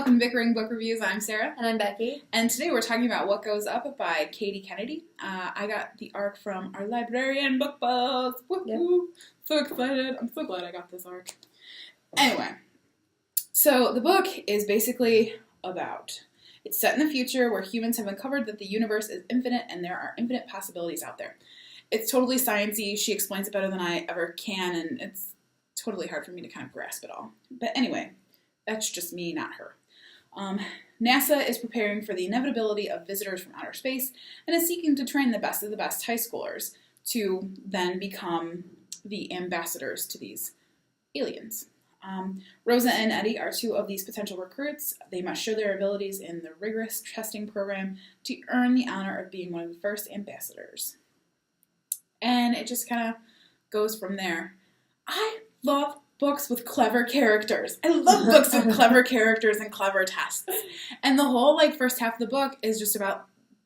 welcome to Bickering Book Reviews. I'm Sarah. And I'm Becky. And today we're talking about What Goes Up by Katie Kennedy. I got the arc from our librarian book buzz. Woohoo! Yep. So excited. I'm so glad I got this arc. Anyway, so the book is basically about... It's set in the future where humans have uncovered that the universe is infinite and there are infinite possibilities out there. It's totally sciencey. She explains it better than I ever can, and it's totally hard for me to kind of grasp it all. But anyway, that's just me, not her. NASA is preparing for the inevitability of visitors from outer space and is seeking to train the best of the best high schoolers to then become the ambassadors to these aliens. Rosa and Eddie are two of these potential recruits. They must show their abilities in the rigorous testing program to earn the honor of being one of the first ambassadors. And it just kind of goes from there. I love books with clever characters. I love books with clever characters and clever tests. And the whole first half of the book is just about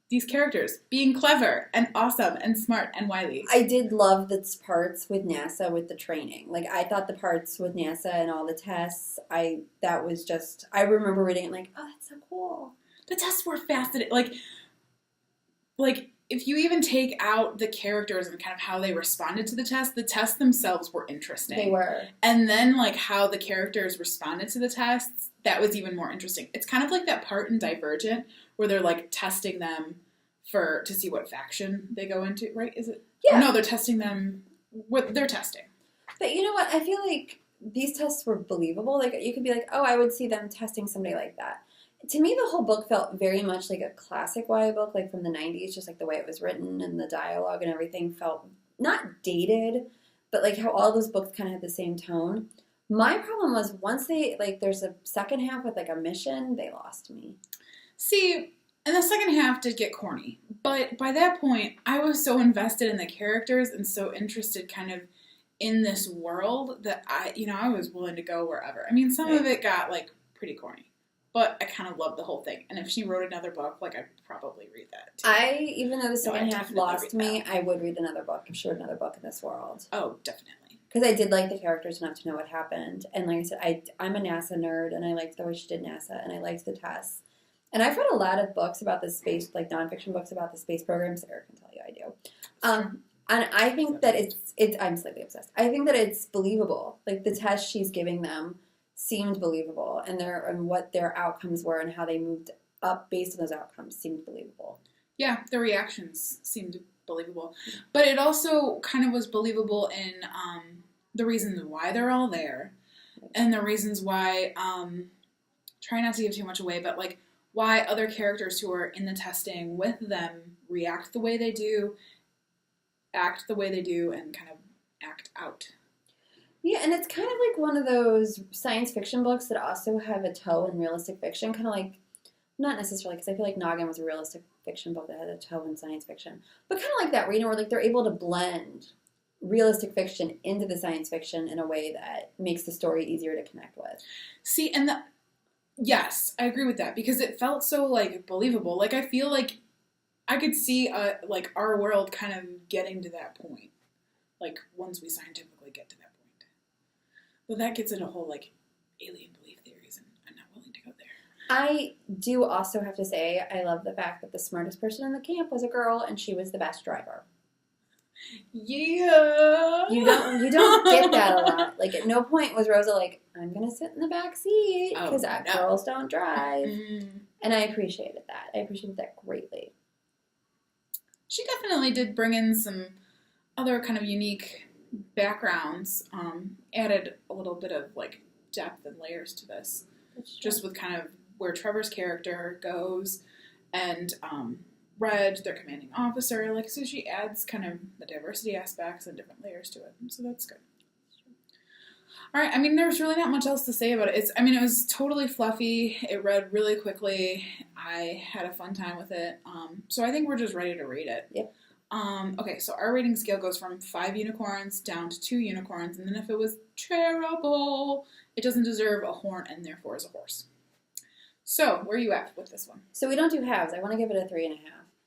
these characters being clever and awesome and smart and wily. I did love the parts with NASA with the training. I thought the parts with NASA and all the tests, I remember reading it oh, that's so cool. The tests were fascinating. If you even take out the characters and kind of how they responded to the tests themselves were interesting. They were. And then, how the characters responded to the tests, that was even more interesting. It's kind of like that part in Divergent where they're, testing them to see what faction they go into, right? Is it? Yeah. No, they're testing them. What they're testing. But you know what? I feel like these tests were believable. You could be oh, I would see them testing somebody like that. To me, the whole book felt very much like a classic YA book, from the 90s, just the way it was written and the dialogue and everything felt not dated, but how all those books kind of had the same tone. My problem was once they, there's a second half with a mission, they lost me. See, and the second half did get corny, but by that point, I was so invested in the characters and so interested kind of in this world that I was willing to go wherever. I mean, some of it got, pretty corny. But I kind of loved the whole thing. And if she wrote another book, I'd probably read that too. Even though the second half lost me, I would read another book if she wrote another book in this world. Oh, definitely. Because I did like the characters enough to know what happened. And like I said, I'm a NASA nerd, and I liked the way she did NASA, and I liked the tests. And I've read a lot of books about the space, nonfiction books about the space program. Sarah can tell you I do. And I think that I'm slightly obsessed. I think that it's believable. The test she's giving them seemed believable, and what their outcomes were and how they moved up based on those outcomes seemed believable. Yeah, the reactions seemed believable. But it also kind of was believable in the reasons why they're all there, and the reasons why, try not to give too much away, but why other characters who are in the testing with them react the way they do, act the way they do, and kind of act out. Yeah, and it's kind of one of those science fiction books that also have a toe in realistic fiction, kind of not necessarily, because I feel Noggin was a realistic fiction book that had a toe in science fiction, but kind of that reading where they're able to blend realistic fiction into the science fiction in a way that makes the story easier to connect with. See, and yes, I agree with that, because it felt so, believable. I feel I could see, our world kind of getting to that point, once we scientifically get to that point. But that gets into whole, alien belief theories, and I'm not willing to go there. I do also have to say I love the fact that the smartest person in the camp was a girl, and she was the best driver. Yeah! You don't get that a lot. At no point was Rosa I'm going to sit in the back seat, because girls don't drive. Mm. And I appreciated that. I appreciated that greatly. She definitely did bring in some other kind of unique backgrounds, added a little bit of depth and layers to this, just with kind of where Trevor's character goes, and Red, their commanding officer, so she adds kind of the diversity aspects and different layers to it, so that's good. All right, there's really not much else to say about it. It was totally fluffy. It read really quickly. I had a fun time with it, so I think we're just ready to read it. Yep. Okay, so our rating scale goes from 5 unicorns down to 2 unicorns, and then if it was terrible, it doesn't deserve a horn and therefore is a horse. So, where are you at with this one? So we don't do halves. I want to give it a 3.5.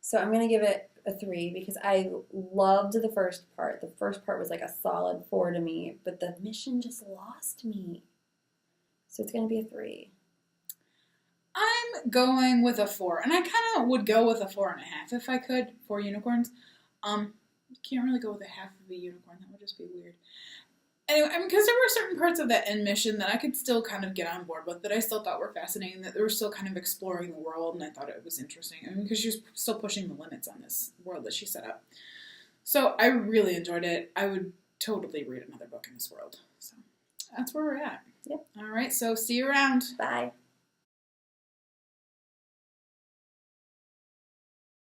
So I'm going to give it a 3 because I loved the first part. The first part was a solid 4 to me, but the mission just lost me. So it's going to be a 3. going with a 4, and I kind of would go with a 4.5 if I could. 4 unicorns. Can't really go with a half of a unicorn. That would just be weird. Anyway, because there were certain parts of that end mission that I could still kind of get on board with, that I still thought were fascinating, that they were still kind of exploring the world, and I thought it was interesting. I mean, because she was still pushing the limits on this world that she set up. So I really enjoyed it. I would totally read another book in this world. So that's where we're at. Yep. All right, so see you around. Bye.